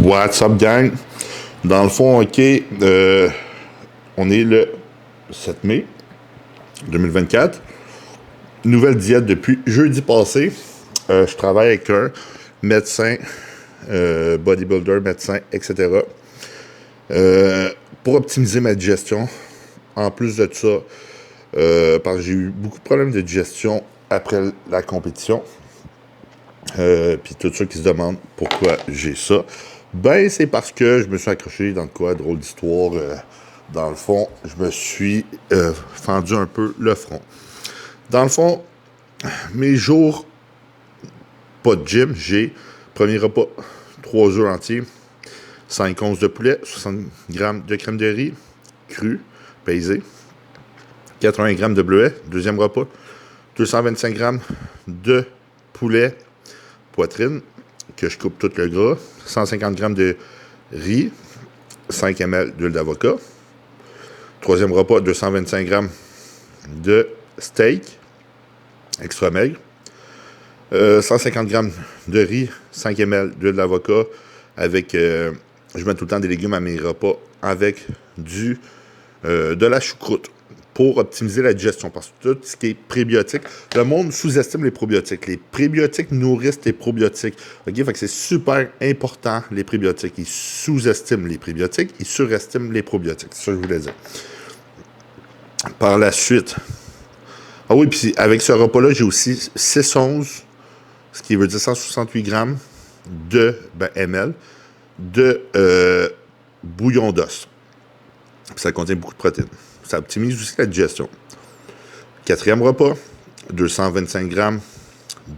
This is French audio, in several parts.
What's up, gang? Dans le fond, OK, on est le 7 mai 2024. Nouvelle diète depuis jeudi passé. Je travaille avec un médecin, bodybuilder, médecin, etc. Pour optimiser ma digestion. En plus de ça, parce que j'ai eu beaucoup de problèmes de digestion après la compétition. Puis tous ceux qui se demandent pourquoi j'ai ça, ben c'est parce que je me suis accroché dans quoi, drôle d'histoire. Dans le fond, je me suis fendu un peu le front. Dans le fond, mes jours, pas de gym, j'ai premier repas, 3 œufs entiers, 5 onces de poulet, 60 grammes de crème de riz, crue, pesée, 80 grammes de bleuet, deuxième repas, 225 grammes de poulet, poitrine, que je coupe tout le gras, 150 grammes de riz, 5 ml d'huile d'avocat. Troisième repas, 225 grammes de steak, extra maigre. 150 grammes de riz, 5 ml d'huile d'avocat, avec, je mets tout le temps des légumes à mes repas, avec de la choucroute, pour optimiser la digestion. Parce que tout ce qui est prébiotique, le monde sous-estime les probiotiques. Les prébiotiques nourrissent les probiotiques. OK? Fait que c'est super important, les prébiotiques. Ils sous-estiment les prébiotiques, ils surestiment les probiotiques. C'est ça que je voulais dire. Par la suite. Ah oui, puis avec ce repas-là, j'ai aussi 6 onces, ce qui veut dire 168 grammes de ml, de bouillon d'os. Puis ça contient beaucoup de protéines. Ça optimise aussi la digestion. Quatrième repas, 225 grammes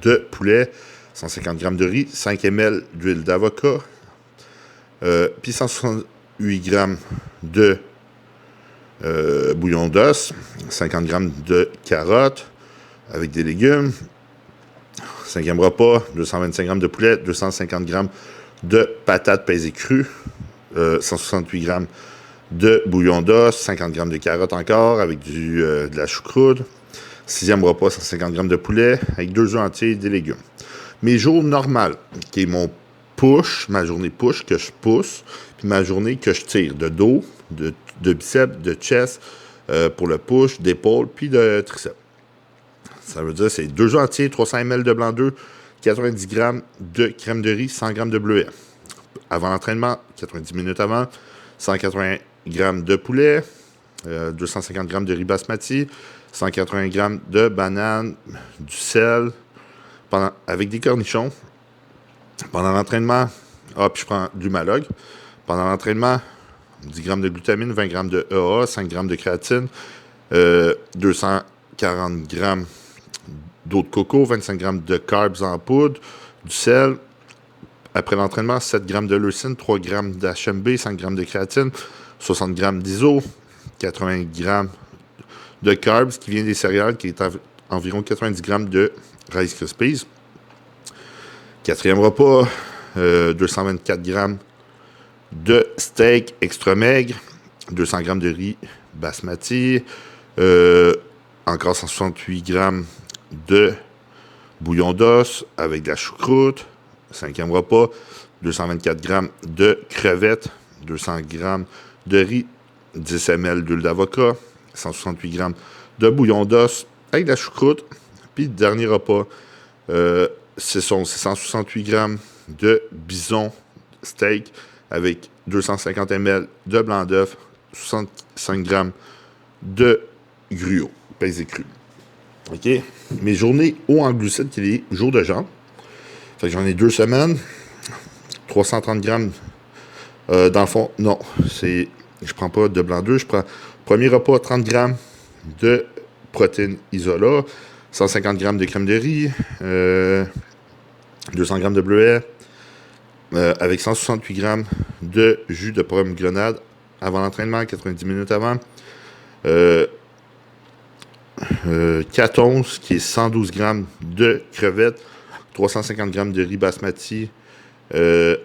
de poulet, 150 grammes de riz, 5 ml d'huile d'avocat, puis 168 grammes de bouillon d'os, 50 grammes de carottes avec des légumes. Cinquième repas, 225 grammes de poulet, 250 grammes de patates pesées crues, 168 grammes de bouillon d'os, 50 grammes de carottes encore, avec de la choucroute. Sixième repas, 150 grammes de poulet, avec 2 œufs entiers et des légumes. Mes jours normaux, qui est mon push, ma journée push que je pousse, puis ma journée que je tire, de dos, de biceps, de chest, pour le push, d'épaule, puis de triceps. Ça veut dire c'est 2 œufs entiers, 300 ml de blanc d'œuf, 90 grammes de crème de riz, 100 grammes de bleuet. Avant l'entraînement, 90 minutes avant, 180 grammes de poulet, 250 grammes de riz basmati, 180 grammes de bananes, du sel, avec des cornichons. Pendant l'entraînement, puis je prends du Malog. Pendant l'entraînement, 10 grammes de glutamine, 20 grammes de EA, 5 grammes de créatine, 240 grammes d'eau de coco, 25 grammes de carbs en poudre, du sel. Après l'entraînement, 7 grammes de leucine, 3 grammes d'HMB, 5 grammes de créatine, 60 grammes d'iso, 80 grammes de carbs qui vient des céréales, qui est environ 90 grammes de Rice Krispies. Quatrième repas, 224 grammes de steak extra maigre, 200 grammes de riz basmati, encore 168 grammes de bouillon d'os avec de la choucroute. Cinquième repas, 224 grammes de crevettes, 200 grammes de riz, 10 ml d'huile d'avocat, 168 grammes de bouillon d'os avec de la choucroute. Puis, dernier repas, c'est 168 grammes de bison steak avec 250 ml de blanc d'œuf, 65 grammes de gruau, pesé cru. OK? Mes journées hauts en glucides, qui est les jours de jambes. Fait que j'en ai 2 semaines, 330 grammes. Dans le fond, non, je prends pas de blanc d'œuf, je prends premier repas 30 grammes de protéines isola, 150 grammes de crème de riz, 200 grammes de bleuet, avec 168 grammes de jus de pomme grenade avant l'entraînement, 90 minutes avant. 4 onces, qui est 112 grammes de crevettes, 350 grammes de riz basmati,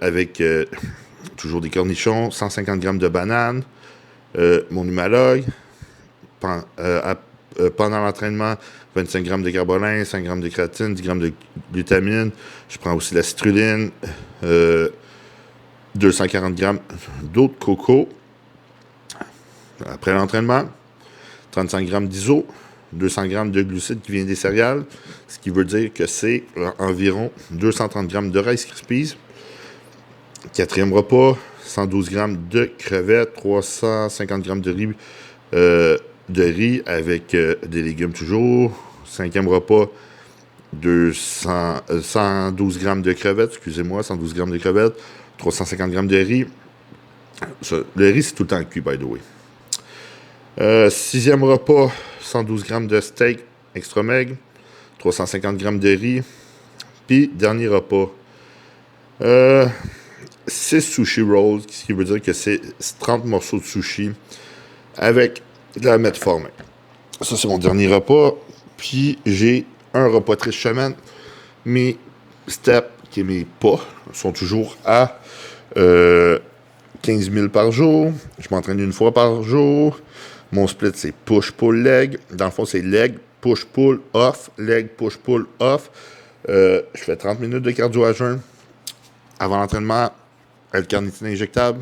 avec toujours des cornichons, 150 grammes de bananes, mon Humalog. Pendant l'entraînement, 25 grammes de carbolin, 5 grammes de créatine, 10 grammes de glutamine. Je prends aussi la citrulline, 240 grammes d'eau de coco. Après l'entraînement, 35 grammes d'iso, 200 grammes de glucides qui viennent des céréales, ce qui veut dire que c'est environ 230 grammes de Rice Krispies. Quatrième repas, 112 grammes de crevettes, 350 grammes de riz avec des légumes toujours. Cinquième repas, 112 grammes de crevettes, 112 grammes de crevettes, 350 grammes de riz. Ça, le riz, c'est tout le temps cuit, by the way. Sixième repas, 112 grammes de steak extra maigre, 350 grammes de riz. Puis, dernier repas, 6 sushi rolls, ce qui veut dire que c'est 30 morceaux de sushi avec de la metformin. Ça, c'est mon dernier repas. Puis, j'ai un repas triche semaine. Mes steps, qui est mes pas, sont toujours à 15 000 par jour. Je m'entraîne une fois par jour. Mon split, c'est push-pull-leg. Dans le fond, c'est leg, push-pull-off, leg, push-pull, off. Je fais 30 minutes de cardio à jeun. Avant l'entraînement, L-carnitine injectable.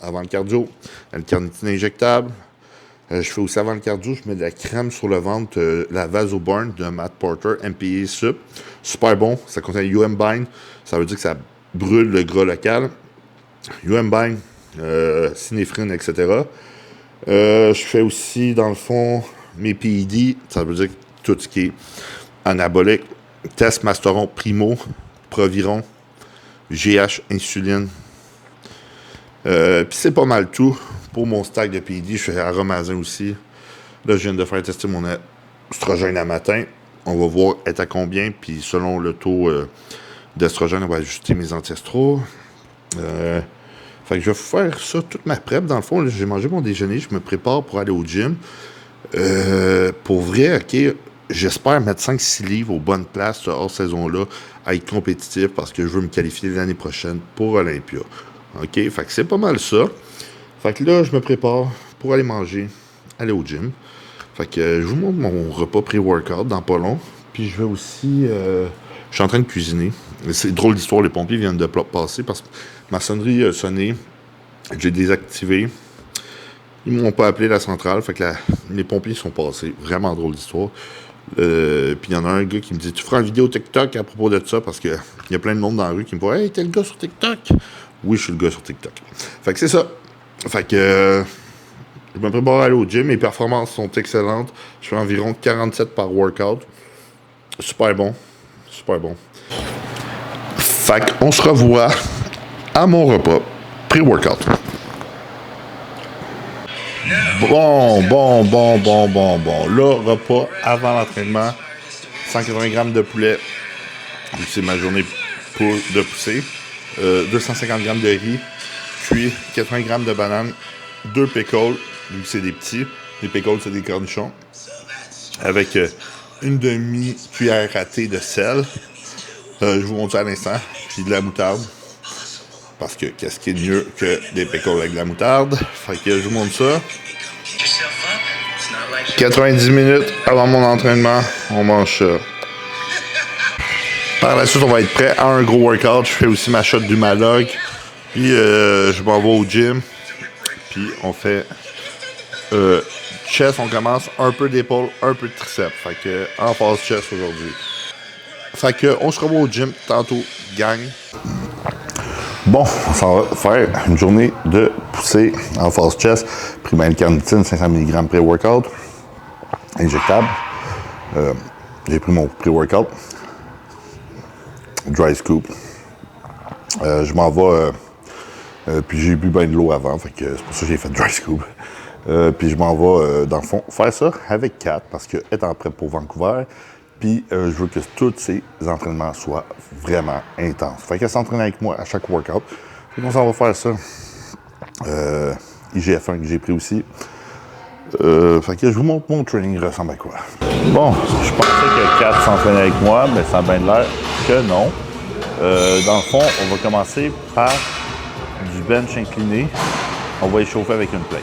Avant le cardio, L-carnitine injectable. Je fais aussi avant le cardio, je mets de la crème sur le ventre, la Vasoburn de Matt Porter, MPA Sup. Super bon. Ça contient UM-Bind. Ça veut dire que ça brûle le gras local. UM-Bind, synéphrine, etc. Je fais aussi, dans le fond, mes PED. Ça veut dire que tout ce qui est anabolique. Testosterone Primo, Proviron, GH, insuline. Puis c'est pas mal tout. Pour mon stack de PED, je fais Aromazin aussi. Là, je viens de faire tester mon estrogène à matin. On va voir être à combien. Puis selon le taux d'estrogène, on va ajuster mes anti-estro. Fait que je vais faire ça toute ma prep. Dans le fond, là, j'ai mangé mon déjeuner. Je me prépare pour aller au gym. Pour vrai, OK, j'espère mettre 5-6 livres aux bonnes places hors saison-là, à être compétitif parce que je veux me qualifier l'année prochaine pour Olympia. OK? Fait que c'est pas mal ça. Fait que là, je me prépare pour aller manger, aller au gym. Fait que je vous montre mon repas pré-workout dans pas long. Puis je vais aussi... je suis en train de cuisiner. C'est drôle d'histoire, les pompiers viennent de passer parce que ma sonnerie a sonné. J'ai désactivé. Ils m'ont pas appelé la centrale. Fait que les pompiers sont passés. Vraiment drôle d'histoire. Puis il y en a un gars qui me dit « Tu feras une vidéo TikTok à propos de ça? » Parce qu'il y a plein de monde dans la rue qui me dit « Hey, t'es le gars sur TikTok? » Oui, je suis le gars sur TikTok. Fait que c'est ça. Fait que je me prépare à aller au gym. Mes performances sont excellentes. Je fais environ 47 par workout. Super bon. Super bon. Fait qu'on se revoit à mon repas pré-workout. Bon. Là, repas avant l'entraînement. 180 grammes de poulet. C'est ma journée de poussée. 250 grammes de riz. Cuit. 80 grammes de bananes. 2 pickles. C'est des petits. Les pickles, c'est des cornichons. Avec une demi-cuillère à thé de sel. Je vous montre ça à l'instant. Puis de la moutarde. Parce que qu'est-ce qui est mieux que des pickles avec de la moutarde? Fait que je vous montre ça. 90 minutes avant mon entraînement, on mange ça. Par la suite, on va être prêt à un gros workout. Je fais aussi ma shot du Malog. Puis je m'en vais au gym. Puis on fait chest, on commence un peu d'épaule, un peu de triceps. Fait que en phase chest aujourd'hui. Fait que on se revoit au gym tantôt, gang. Bon, on s'en va faire une journée de poussée en phase chest. Pris ma L-carnitine, 500 mg pré-workout. Injectable. J'ai pris mon pré-workout. Dry scoop. Je m'en vais. Puis j'ai bu bien de l'eau avant, fait que c'est pour ça que j'ai fait dry scoop. Puis je m'en vais, dans le fond, faire ça avec Kat, parce qu'elle est en prêt pour Vancouver. Puis je veux que tous ces entraînements soient vraiment intenses. Fait qu'elle s'entraîne avec moi à chaque workout. Fait qu'on s'en va faire ça. IGF1 que j'ai pris aussi. Fait que je vous montre mon training ressemble à quoi. Bon, je pensais que Kat s'entraînait avec moi, mais ça a bien l'air que non. Dans le fond, on va commencer par du bench incliné. On va échauffer avec une plate.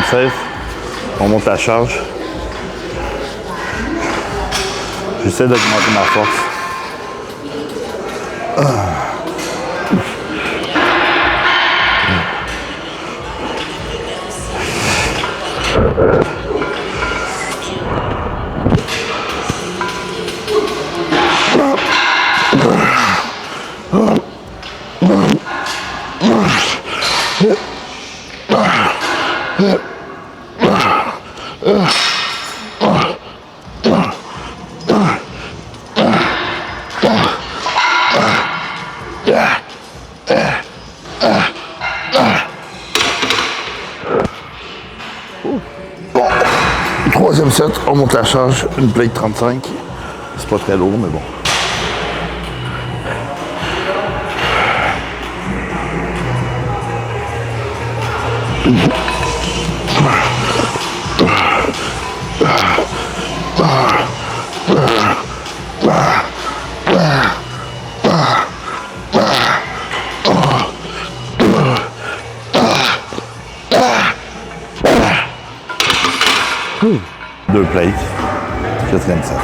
safe. On monte la charge. J'essaie d'augmenter ma force. Bon, troisième set, on monte la charge, une plate 35. C'est pas très lourd, mais bon. Deux plates, quatrième set.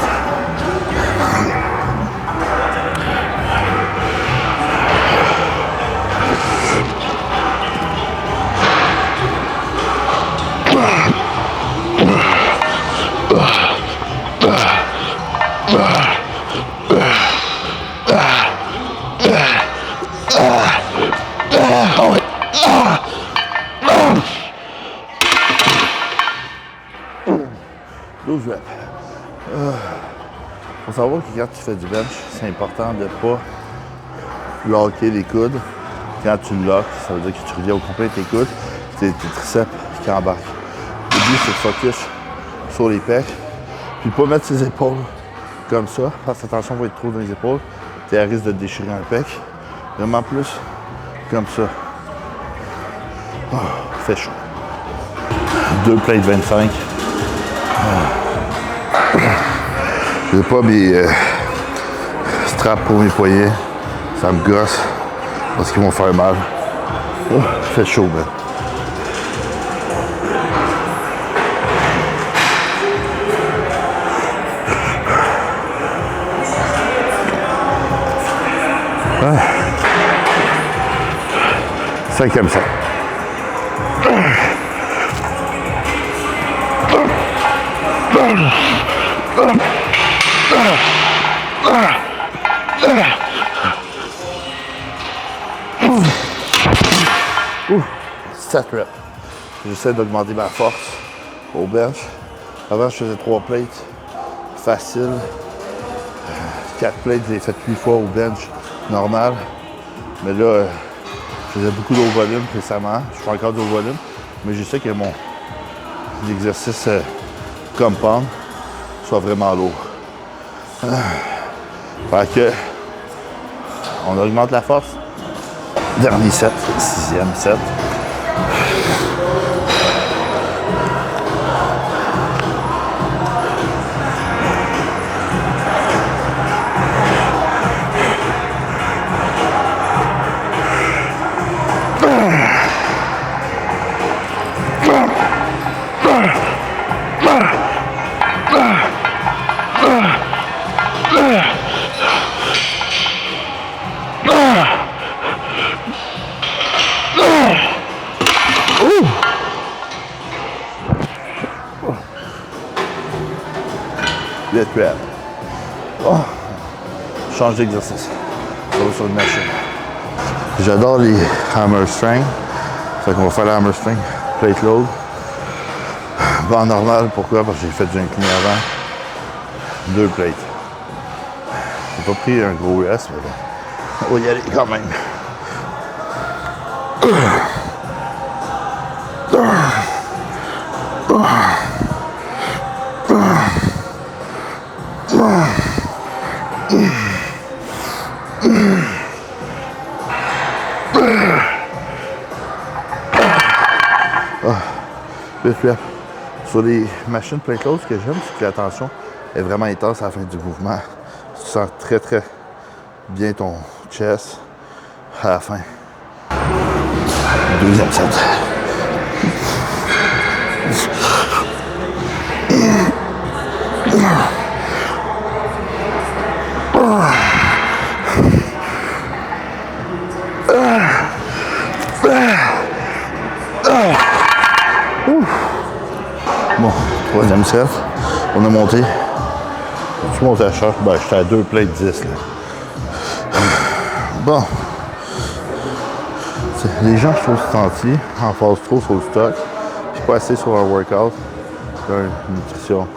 Faut savoir que quand tu fais du bench, c'est important de ne pas locker les coudes. Quand tu le lockes, ça veut dire que tu reviens au complet de tes coudes, c'est tes triceps qui embarquent. Le but, c'est de focus sur les pecs, puis pas mettre ses épaules comme ça, parce que attention, va être trop dans les épaules, tu risques de te déchirer un pec. Vraiment plus comme ça. Oh, fait chaud. Deux plates 25. J'ai pas mes straps pour mes poignets. Ça me gosse parce qu'ils vont faire mal. Oh, fait chaud, ben. Ah. Cinquième set. Ouh, 7 reps. J'essaie d'augmenter ma force au bench. Avant, je faisais 3 plates. Facile. 4 plates, je l'ai fait 8 fois au bench normal. Mais là, je faisais beaucoup d'eau volume récemment. Je fais encore d'eau volume. Mais je sais que mon exercice compound soit vraiment lourd. Fait que on augmente la force. Dernier set, sixième set. Oh, change d'exercice. Ça va sur une machine. J'adore les hammer-strength. Fait qu'on va faire la hammer-strength, plate load. En normal, pourquoi? Parce que j'ai fait du incliné avant. 2 plates. J'ai pas pris un gros rest, mais bon. On va y aller quand même. Sur les machines plate load, ce que j'aime, c'est que la tension est vraiment intense à la fin du mouvement. Tu sens très très bien ton chest à la fin. Deuxième set. Bon, troisième set. On a monté. Tu montes à charge? Ben, j'étais à 2 plates 10. Là. Bon. Les gens, je trouve, sentis en phase trop sur le stock. Je suis pas assez sur un workout. Une nutrition.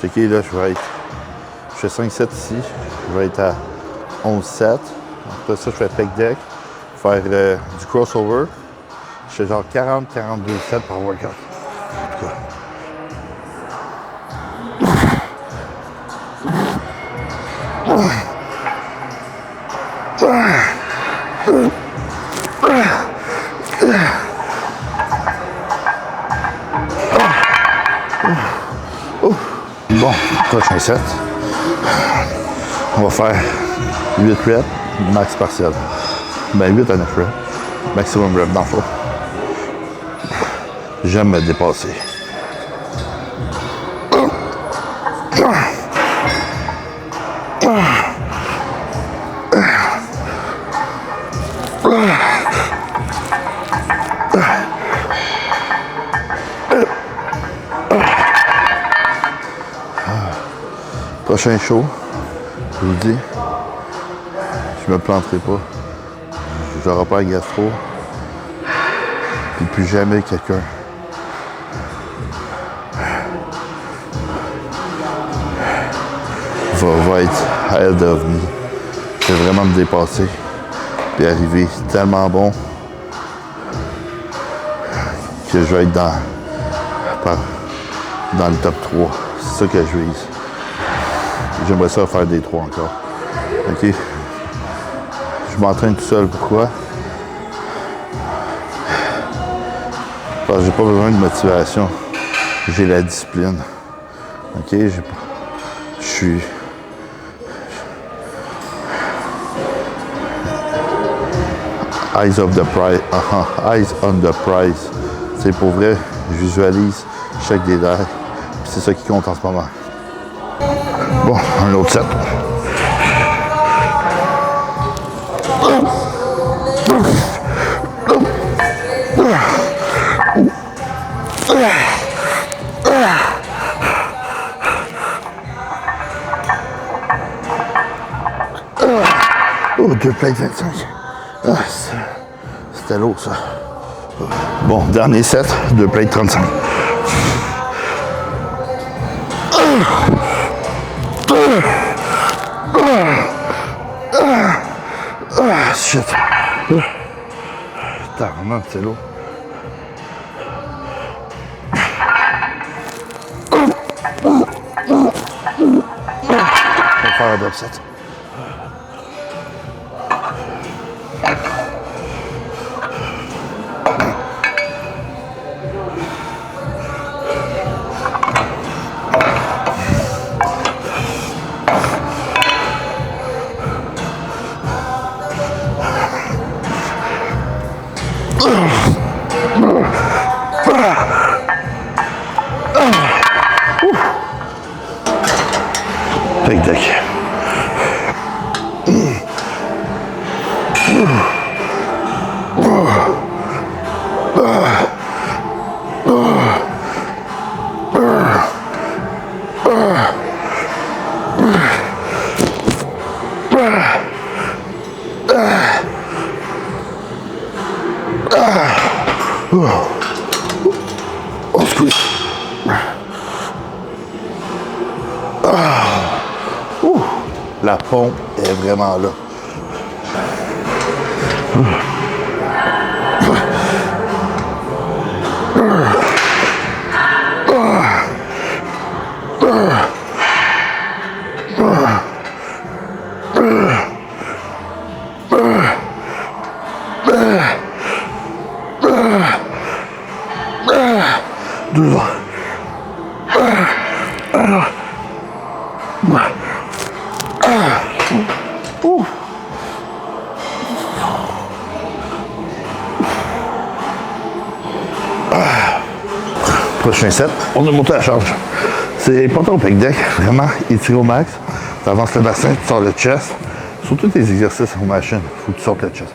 Checker, là, je fais 5 sets ici. Je vais être à 11 sets. Après ça, je fais pec deck. Faire du crossover. Je fais genre 40-42 sets par workout. En tout cas. Bon, prochain set. On va faire 8 reps, max partiel. Ben 8 à 9 reps. Maximum reps dans le fond. J'aime me dépasser. Prochain show, je vous dis, je me planterai pas. J'aurai pas un gastro. Puis plus jamais quelqu'un va être ahead of me. Je vais vraiment me dépasser. Puis arriver tellement bon que je vais être dans le top 3. C'est ça que je vise. J'aimerais ça faire des 3 encore. OK? Je m'entraîne tout seul. Pourquoi? Parce que j'ai pas besoin de motivation. J'ai la discipline. OK? Je suis... Eyes of the prize. Eyes on the prize. C'est pour vrai, je visualise chaque détail. Puis c'est ça qui compte en ce moment. Bon, un autre set. Oh, 2 plates 25. Ah, c'était lourd, ça. Bon, dernier set, 2 plates 35. Shit. Putain, c'est lourd. On va faire un upset. Pec deck. Oh, squeeze. La pompe est vraiment là. Prochain set, on a monté la charge. C'est pas ton pec deck, vraiment étiré au max. Tu avances le bassin, tu sors le chest. Sur tous tes exercices aux machines, il faut que tu sortes le chest.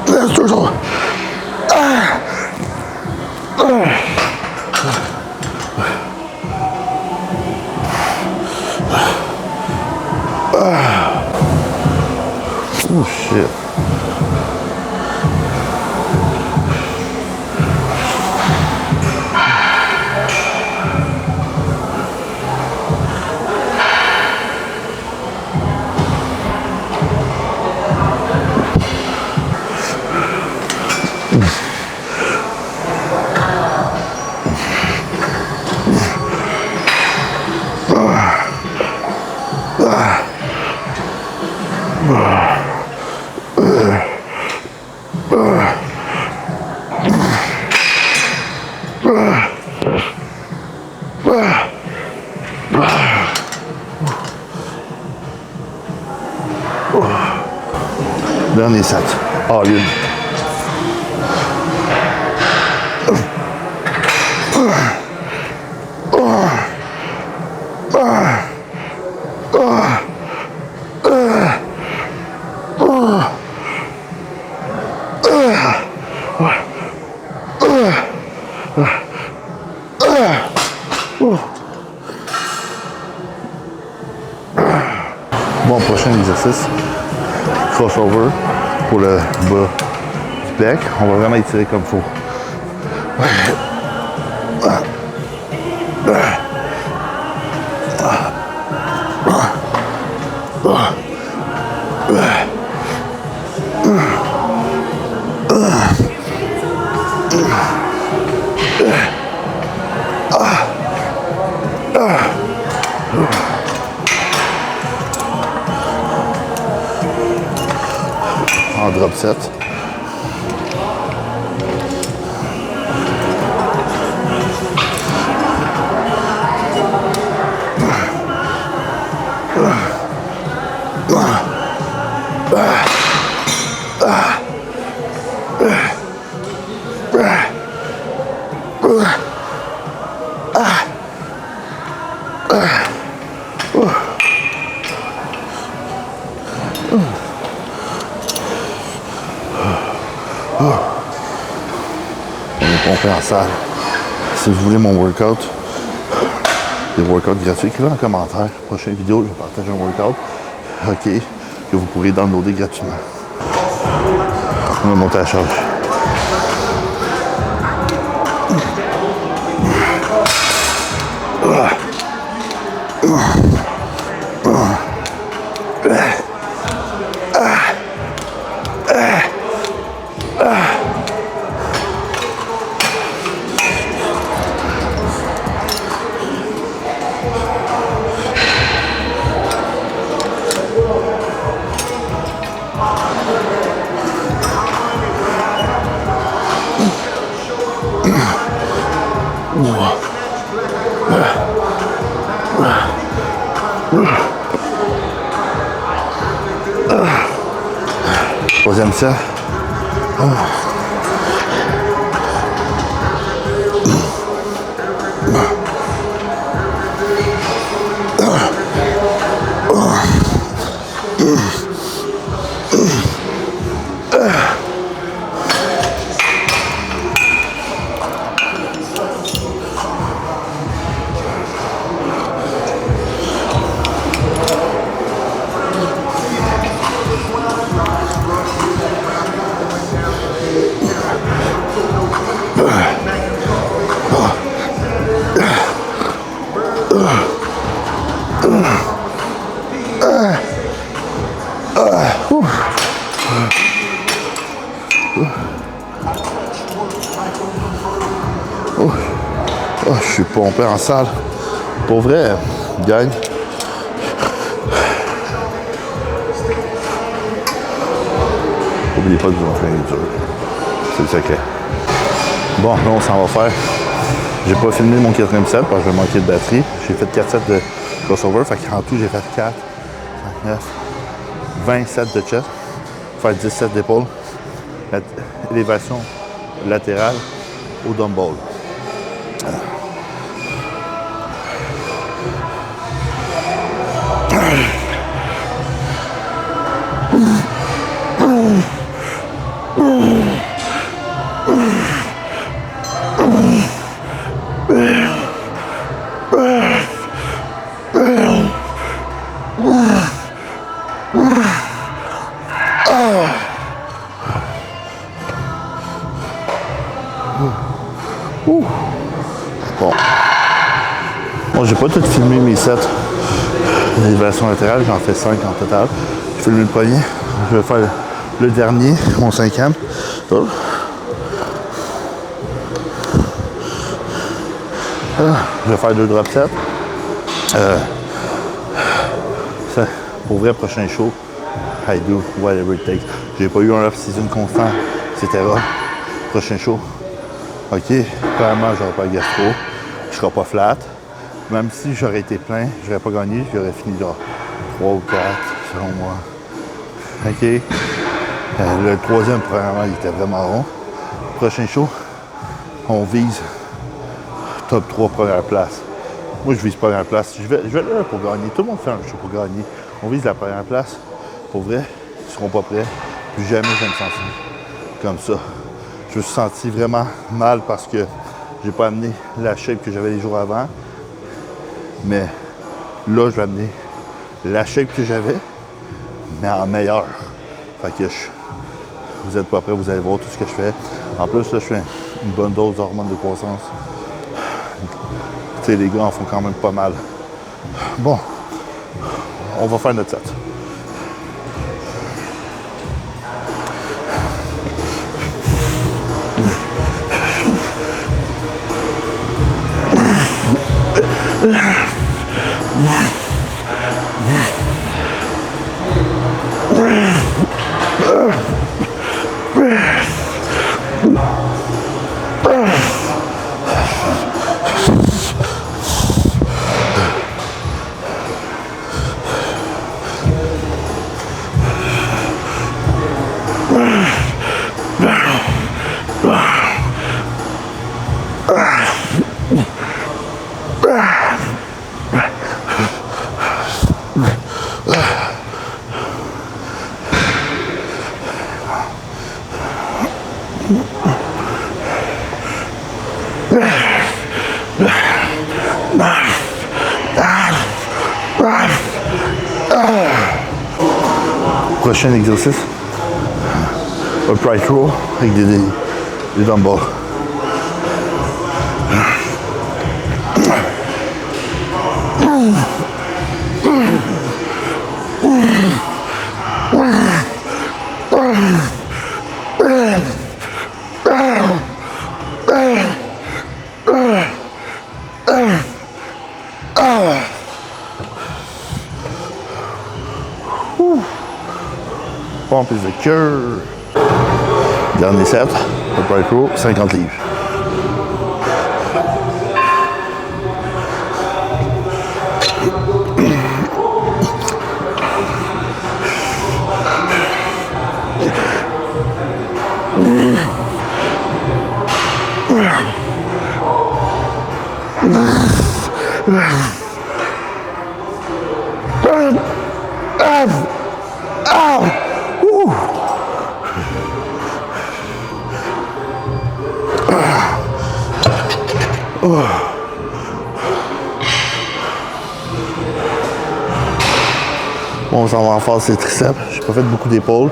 Laisse toujours. Oh shit. Dernier set. All in. Bon, prochain exercice. Crossover pour le bas du bec. On va vraiment étirer comme il faut. En drop set. On est pompé en salle. Si vous voulez mon workout, des workouts gratuits, écrivez en commentaire. Prochaine vidéo, je vais partager un workout. OK. Que vous pourrez downloader gratuitement. On va monter à la charge. Troisième set. Oh, je suis pompé en salle. Pour vrai, gagne. N'oubliez pas de vous entraîner dur. C'est le secret. Bon, là, on s'en va faire J'ai pas filmé mon 4e set parce que je manquais de batterie. J'ai fait 4 sets de crossover. Fait qu'en tout, j'ai fait 4, 5, 9, 20 sets de chest. Faire 10 sets d'épaule. Élévation latérale au dumbbell. Bon. Bon, j'ai pas tout filmé mes sets d'élévation latérale, j'en fais 5 en total. J'ai filmé le premier, je vais faire le dernier, mon 5e. Oh. Je vais faire 2 drop sets. Pour vrai, prochain show, I do whatever it takes. J'ai pas eu un off-season constant, etc. Prochain show, ok, clairement, j'aurai pas de gastro, je serai pas flat. Même si j'aurais été plein, j'aurais pas gagné, j'aurais fini là 3 ou 4, selon moi. Ok. Le 3e, premièrement, il était vraiment rond. Prochain show, on vise top 3 première place. Moi, je vise première place. Je vais là pour gagner. Tout le monde fait un show pour gagner. On vise la première place. Pour vrai, ils seront pas prêts. Plus jamais je vais me sentir comme ça. Je me suis senti vraiment mal parce que j'ai pas amené la shape que j'avais les jours avant. Mais là, je vais amener la shape que j'avais, mais en meilleur. Fait que vous êtes pas prêts, vous allez voir tout ce que je fais. En plus, là, je fais une bonne dose d'hormones de croissance. Tu sais, les gars en font quand même pas mal. Bon, on va faire notre set. Prochain exercice, upright row avec des dumbbells. Pompe is the cure. Dernier set, upright row, 50 livres. Bon, on s'en va en phase, c'est triceps. J'ai pas fait beaucoup d'épaules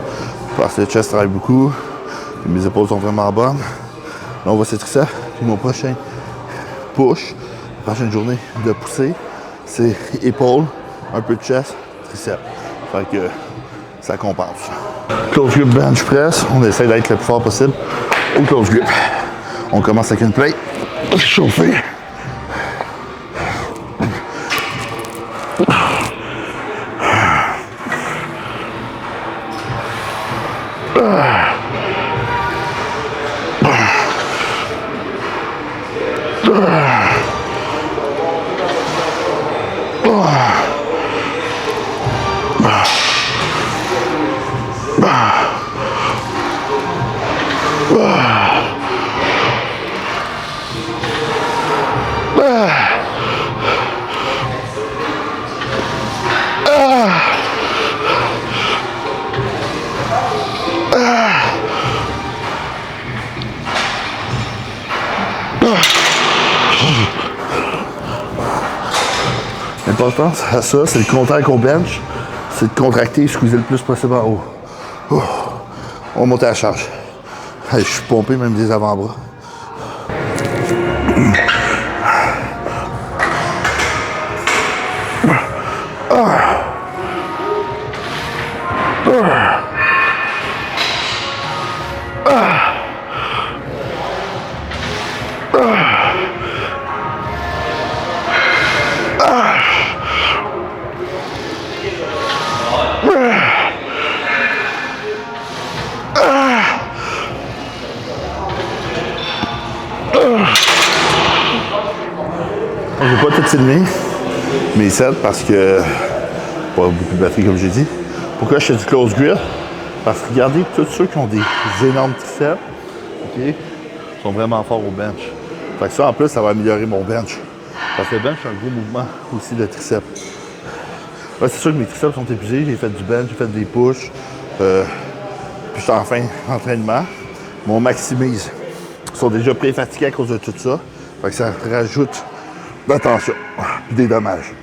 parce que le chest travaille beaucoup. Puis mes épaules sont vraiment bonnes. Là, on va ses triceps. Puis mon prochain push, la prochaine journée de pousser, c'est épaules, un peu de chest, triceps. Fait que ça compense. Close grip bench press. On essaie d'être le plus fort possible au close grip. On commence avec une plate. Chauffer. L'important à ça, c'est le contact au bench. C'est de contracter et squeezer le plus possible en haut. On va monter à la charge. Allez, je suis pompé même des avant-bras. Je ne vais pas tout filmer mes sets parce que pas beaucoup de batterie comme j'ai dit. Pourquoi je fais du close grip? Parce que regardez, tous ceux qui ont des énormes triceps, okay, sont vraiment forts au bench. Fait que ça en plus, ça va améliorer mon bench. Parce que le bench, c'est un gros mouvement aussi de triceps. Ouais, c'est sûr que mes triceps sont épuisés, j'ai fait du bench, j'ai fait des push. Puis je suis en fin d'entraînement. Mais on maximise. Ils sont déjà pré-fatigués à cause de tout ça. Fait que ça rajoute de la tension puis des dommages.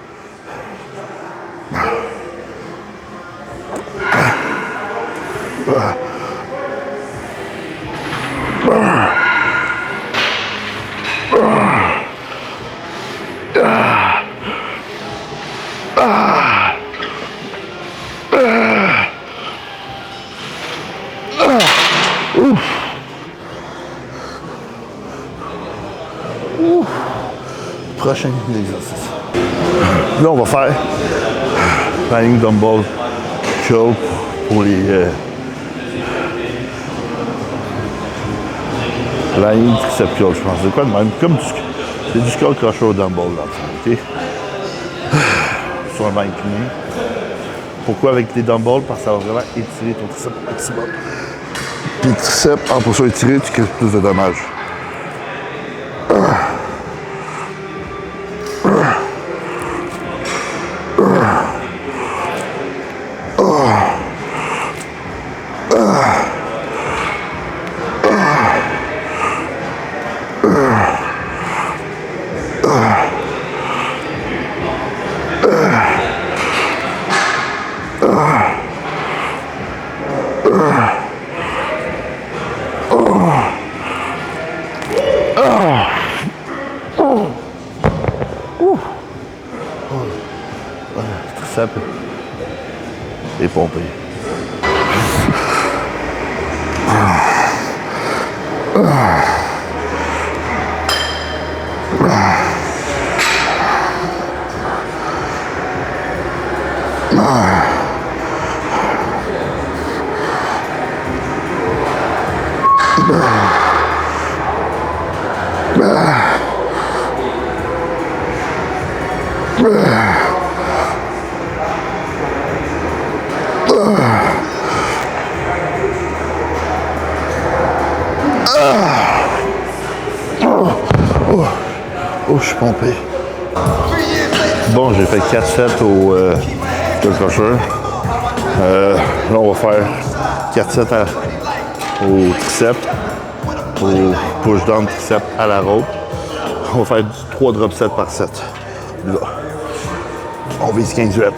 Prochain exercice. Là, on va faire flying dumbbell curl pour les flying tricep curl, je pense. C'est quoi de même? Comme c'est du skull crusher au dumbbell, là, ok? Sur un banc incliné. Pourquoi avec les dumbbells? Parce que ça va vraiment étirer ton tricep au maximum. Puis le tricep, en pour ça étirer, tu crées plus de dommages. Tricep est pompé. Oh, je suis pompé. Bon, j'ai fait 4 sets au skull crusher. Là, on va faire 4 sets au tricep, au push-down tricep à la rope. On va faire 3 drop sets par set. Là, on vise 15 reps.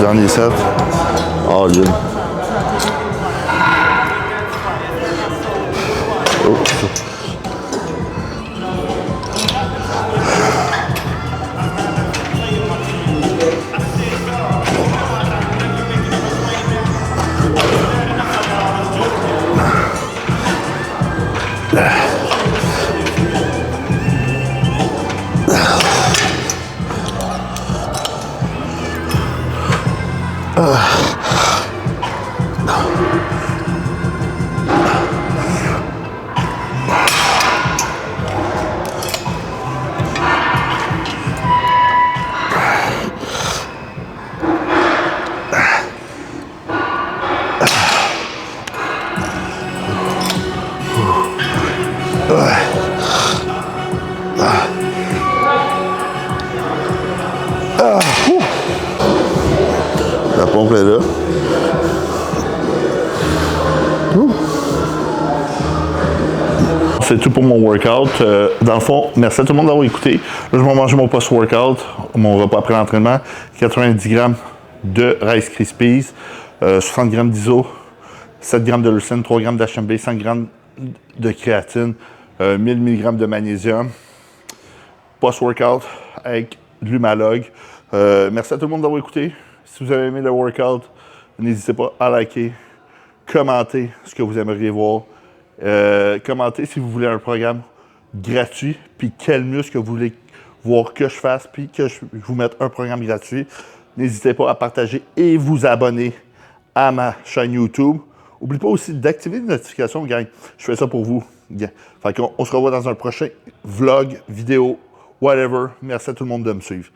dernier set. All in. Oh, la pompe est là. C'est tout pour mon workout. Dans le fond, merci à tout le monde d'avoir écouté. Là, je vais manger mon post-workout, mon repas après l'entraînement. 90 g de Rice Krispies, 60 g d'iso, 7 g de leucine, 3 g d'HMB, 5 g de créatine, 1000 mg de magnésium. Post-workout avec de l'Humalog. Merci à tout le monde d'avoir écouté. Si vous avez aimé le workout, n'hésitez pas à liker, commenter ce que vous aimeriez voir. Commentez si vous voulez un programme gratuit, puis quel muscle que vous voulez voir que je fasse, puis que je vous mette un programme gratuit. N'hésitez pas à partager et vous abonner à ma chaîne YouTube. N'oubliez pas aussi d'activer les notifications, gang. Je fais ça pour vous. Fait qu'on se revoit dans un prochain vlog, vidéo, whatever. Merci à tout le monde de me suivre.